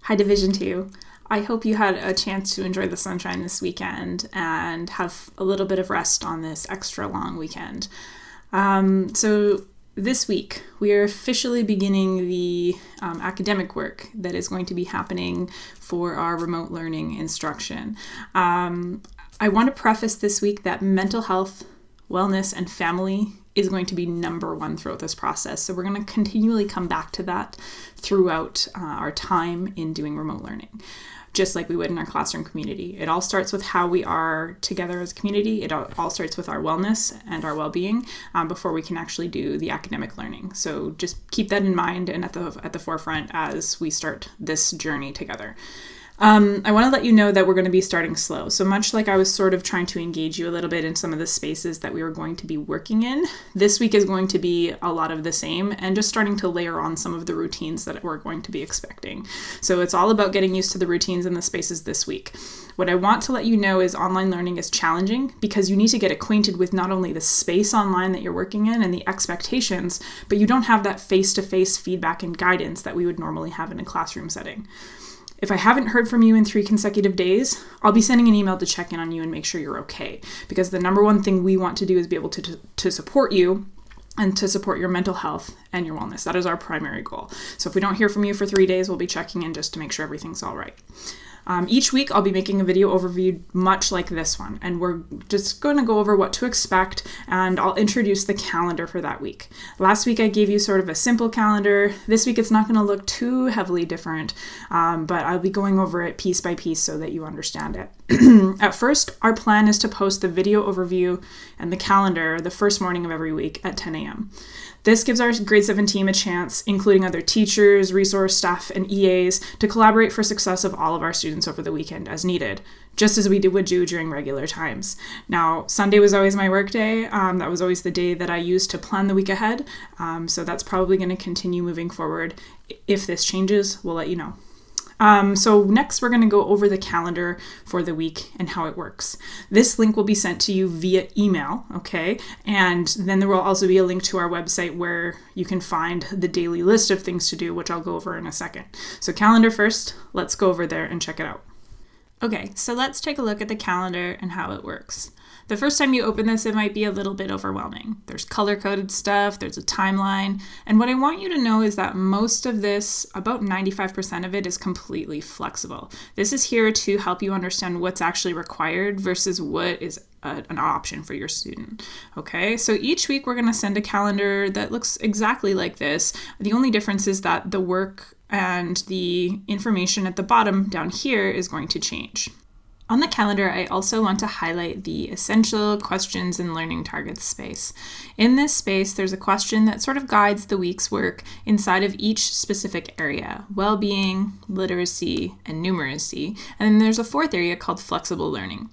Hi, Division 2. I hope you had a chance to enjoy the sunshine this weekend and have a little bit of rest on this extra long weekend. So this week, we are officially beginning the academic work that is going to be happening for our remote learning instruction. I want to preface this week that mental health, wellness, and family is going to be number one throughout this process. So we're going to continually come back to that throughout our time in doing remote learning, just like we would in our classroom community. It all starts with how we are together as a community. It all starts with our wellness and our well-being before we can actually do the academic learning. So just keep that in mind and at the forefront as we start this journey together. I want to let you know that we're going to be starting slow. So much like I was sort of trying to engage you a little bit in some of the spaces that we were going to be working in, this week is going to be a lot of the same and just starting to layer on some of the routines that we're going to be expecting. So it's all about getting used to the routines and the spaces this week. What I want to let you know is online learning is challenging because you need to get acquainted with not only the space online that you're working in and the expectations, but you don't have that face-to-face feedback and guidance that we would normally have in a classroom setting. If I haven't heard from you in 3 consecutive days, I'll be sending an email to check in on you and make sure you're okay. Because the number one thing we want to do is be able to support you and to support your mental health and your wellness. That is our primary goal. So if we don't hear from you for 3 days, we'll be checking in just to make sure everything's all right. Each week, I'll be making a video overview much like this one, and we're just going to go over what to expect, and I'll introduce the calendar for that week. Last week, I gave you sort of a simple calendar. This week, it's not going to look too heavily different, but I'll be going over it piece by piece so that you understand it. At first, our plan is to post the video overview and the calendar the first morning of every week at 10 a.m. This gives our grade 7 team a chance, including other teachers, resource staff, and EAs, to collaborate for success of all of our students over the weekend as needed, just as we would do during regular times. Now, Sunday was always my work day. That was always the day that I used to plan the week ahead. So that's probably going to continue moving forward. If this changes, we'll let you know. So next we're going to go over the calendar for the week and how it works. This link will be sent to you via email, okay? And then there will also be a link to our website where you can find the daily list of things to do, which I'll go over in a second. So calendar first, let's go over there and check it out. Okay, so let's take a look at the calendar and how it works. The first time you open this, it might be a little bit overwhelming. There's color-coded stuff, there's a timeline, and what I want you to know is that most of this, about 95% of it, is completely flexible. This is here to help you understand what's actually required versus what is an option for your student. Okay, so each week we're going to send a calendar that looks exactly like this. The only difference is that the work and the information at the bottom down here is going to change. On the calendar, I also want to highlight the essential questions and learning targets space. In this space, there's a question that sort of guides the week's work inside of each specific area: well-being, literacy, and numeracy. And then there's a fourth area called flexible learning.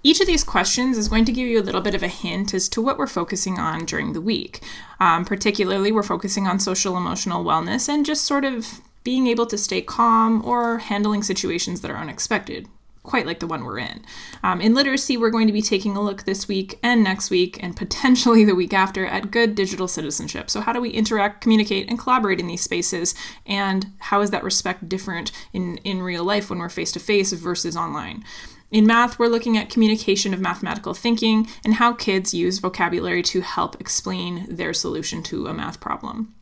Each of these questions is going to give you a little bit of a hint as to what we're focusing on during the week. Particularly, we're focusing on social emotional wellness and just sort of being able to stay calm or handling situations that are unexpected, quite like the one we're in. In literacy, we're going to be taking a look this week and next week and potentially the week after at good digital citizenship. So how do we interact, communicate, and collaborate in these spaces? And how is that respect different in real life when we're face-to-face versus online? In math, we're looking at communication of mathematical thinking and how kids use vocabulary to help explain their solution to a math problem.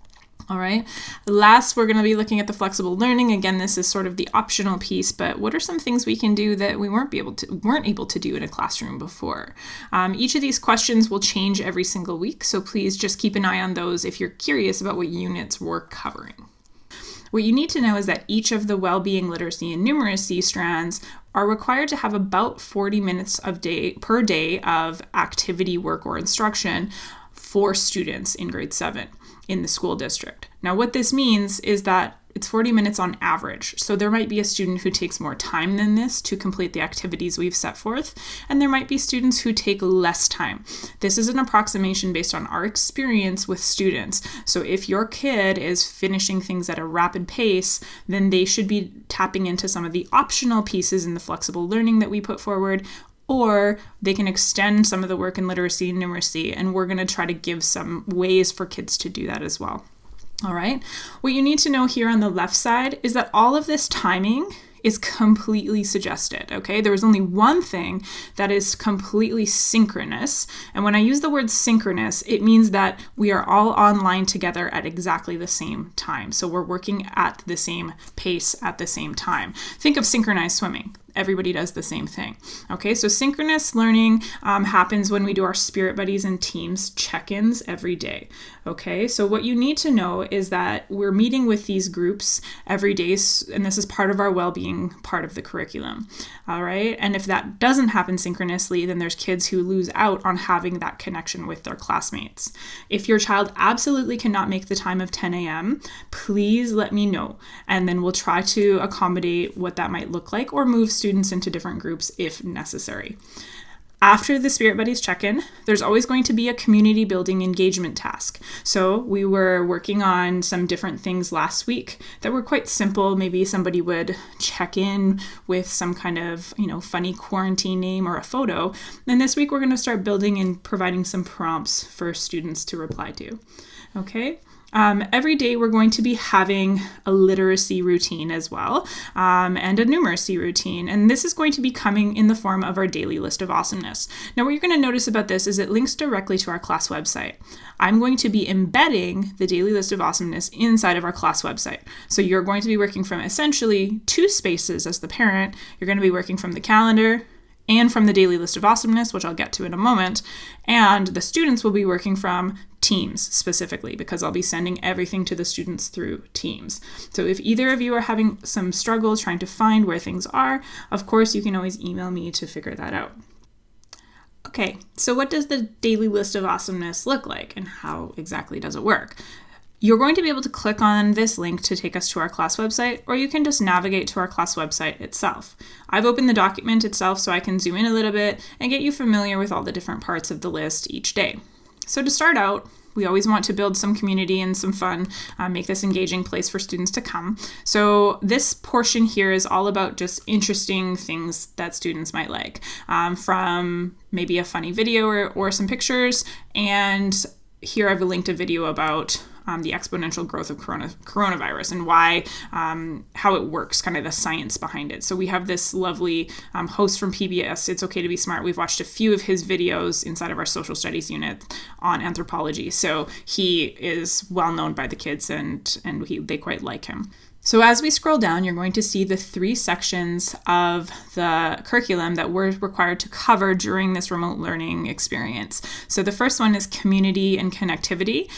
All right. Last, we're going to be looking at the flexible learning. Again, this is sort of the optional piece, but what are some things we can do that we weren't able to do in a classroom before? Each of these questions will change every single week, so please just keep an eye on those if you're curious about what units we're covering. What you need to know is that each of the well-being, literacy, and numeracy strands are required to have about 40 minutes per day of activity, work, or instruction for students in grade 7 in the school district. Now, what this means is that it's 40 minutes on average. So there might be a student who takes more time than this to complete the activities we've set forth, and there might be students who take less time. This is an approximation based on our experience with students. So if your kid is finishing things at a rapid pace, then they should be tapping into some of the optional pieces in the flexible learning that we put forward, or they can extend some of the work in literacy and numeracy, and we're going to try to give some ways for kids to do that as well. All right. What you need to know here on the left side is that all of this timing is completely suggested, okay? There is only one thing that is completely synchronous. And when I use the word synchronous, it means that we are all online together at exactly the same time. So we're working at the same pace at the same time. Think of synchronized swimming. Everybody does the same thing. Okay, so synchronous learning happens when we do our Spirit Buddies and teams check-ins every day. Okay, so what you need to know is that we're meeting with these groups every day, and this is part of our well-being part of the curriculum. All right, and if that doesn't happen synchronously, then there's kids who lose out on having that connection with their classmates. If your child absolutely cannot make the time of 10 a.m., please let me know, and then we'll try to accommodate what that might look like or move students into different groups if necessary. After the Spirit Buddies check-in, there's always going to be a community building engagement task. So we were working on some different things last week that were quite simple. Maybe somebody would check in with some kind of, funny quarantine name or a photo. And this week we're going to start building and providing some prompts for students to reply to. Okay. Every day we're going to be having a literacy routine as well, and a numeracy routine. And this is going to be coming in the form of our daily list of awesomeness. Now, what you're going to notice about this is it links directly to our class website. I'm going to be embedding the daily list of awesomeness inside of our class website. So you're going to be working from essentially two spaces as the parent. You're going to be working from the calendar and from the daily list of awesomeness, which I'll get to in a moment. And the students will be working from Teams specifically, because I'll be sending everything to the students through Teams. So if either of you are having some struggles trying to find where things are, of course, you can always email me to figure that out. Okay, so what does the daily list of awesomeness look like, and how exactly does it work? You're going to be able to click on this link to take us to our class website, or you can just navigate to our class website itself. I've opened the document itself so I can zoom in a little bit and get you familiar with all the different parts of the list each day. So to start out, we always want to build some community and some fun, make this engaging place for students to come. So this portion here is all about just interesting things that students might like, from maybe a funny video or some pictures. And here I've linked a video about the exponential growth of coronavirus and why, how it works, kind of the science behind it. So we have this lovely host from PBS, It's Okay to Be Smart. We've watched a few of his videos inside of our social studies unit on anthropology. So he is well known by the kids, and they quite like him. So as we scroll down, you're going to see the 3 sections of the curriculum that we're required to cover during this remote learning experience. So the first one is community and connectivity.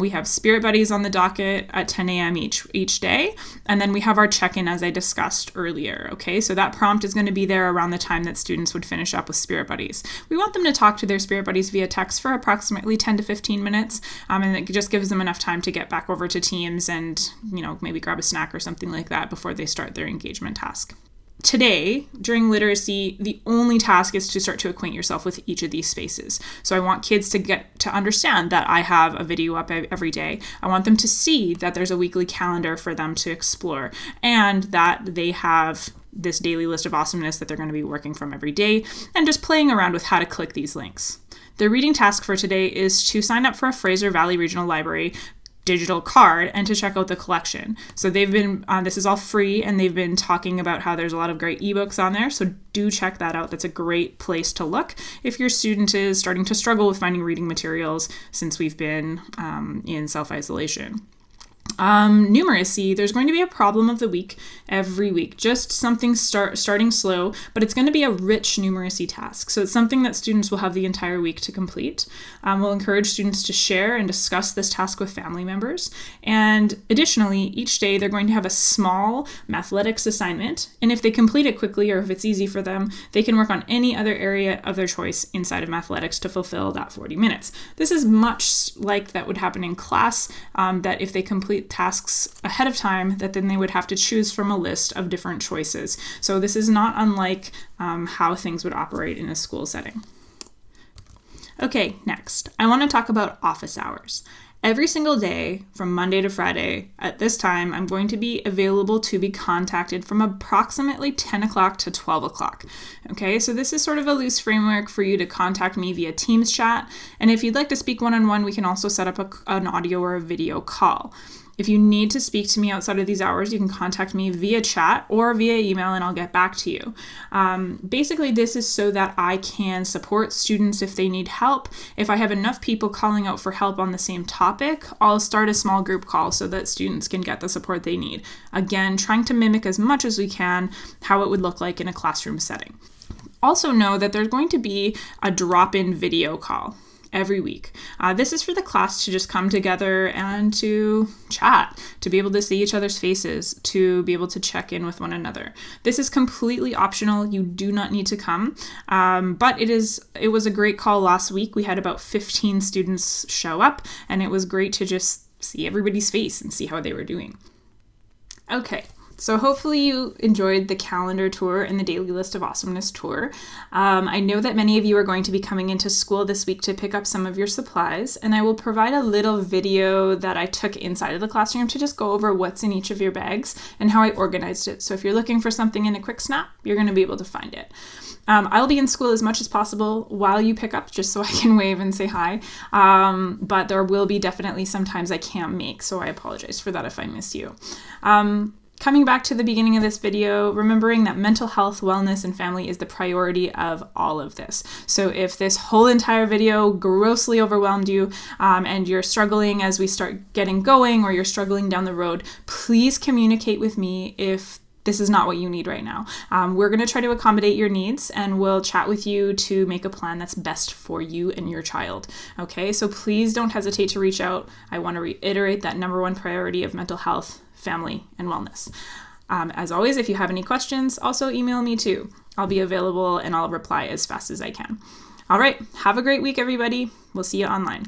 We have Spirit Buddies on the docket at 10 a.m. each day. And then we have our check-in, as I discussed earlier. Okay, so that prompt is going to be there around the time that students would finish up with Spirit Buddies. We want them to talk to their Spirit Buddies via text for approximately 10 to 15 minutes. And it just gives them enough time to get back over to Teams and, maybe grab a snack or something like that before they start their engagement task. Today, during literacy, the only task is to start to acquaint yourself with each of these spaces. So I want kids to get to understand that I have a video up every day. I want them to see that there's a weekly calendar for them to explore, and that they have this daily list of awesomeness that they're going to be working from every day, and just playing around with how to click these links. The reading task for today is to sign up for a Fraser Valley Regional Library digital card and to check out the collection. So they've been, this is all free, and they've been talking about how there's a lot of great ebooks on there. So do check that out. That's a great place to look if your student is starting to struggle with finding reading materials since we've been in self-isolation. Numeracy, there's going to be a problem of the week every week, just something starting slow, but it's going to be a rich numeracy task. So it's something that students will have the entire week to complete. We'll encourage students to share and discuss this task with family members. And additionally, each day they're going to have a small mathletics assignment. And if they complete it quickly, or if it's easy for them, they can work on any other area of their choice inside of mathletics to fulfill that 40 minutes. This is much like that would happen in class, that if they complete tasks ahead of time, that then they would have to choose from a list of different choices. So this is not unlike how things would operate in a school setting. Okay, next, I want to talk about office hours. Every single day from Monday to Friday at this time, I'm going to be available to be contacted from approximately 10 o'clock to 12 o'clock. Okay, so this is sort of a loose framework for you to contact me via Teams chat. And if you'd like to speak one-on-one, we can also set up an audio or a video call. If you need to speak to me outside of these hours, you can contact me via chat or via email and I'll get back to you. Basically, this is so that I can support students if they need help. If I have enough people calling out for help on the same topic, I'll start a small group call so that students can get the support they need. Again, trying to mimic as much as we can how it would look like in a classroom setting. Also know that there's going to be a drop-in video call every week. This is for the class to just come together and to chat, to be able to see each other's faces, to be able to check in with one another. This is completely optional. You do not need to come, but it was a great call last week. We had about 15 students show up, and it was great to just see everybody's face and see how they were doing. Okay. So hopefully you enjoyed the calendar tour and the Daily List of Awesomeness tour. I know that many of you are going to be coming into school this week to pick up some of your supplies, and I will provide a little video that I took inside of the classroom to just go over what's in each of your bags and how I organized it. So if you're looking for something in a quick snap, you're going to be able to find it. I'll be in school as much as possible while you pick up, just so I can wave and say hi. But there will be definitely some times I can't make, so I apologize for that if I miss you. Coming back to the beginning of this video, remembering that mental health, wellness, and family is the priority of all of this. So if this whole entire video grossly overwhelmed you and you're struggling as we start getting going, or you're struggling down the road, please communicate with me if this is not what you need right now. We're going to try to accommodate your needs, and we'll chat with you to make a plan that's best for you and your child. Okay, so please don't hesitate to reach out. I want to reiterate that number one priority of mental health, family, and wellness. As always, if you have any questions, also email me too. I'll be available and I'll reply as fast as I can. All right, have a great week, everybody. We'll see you online.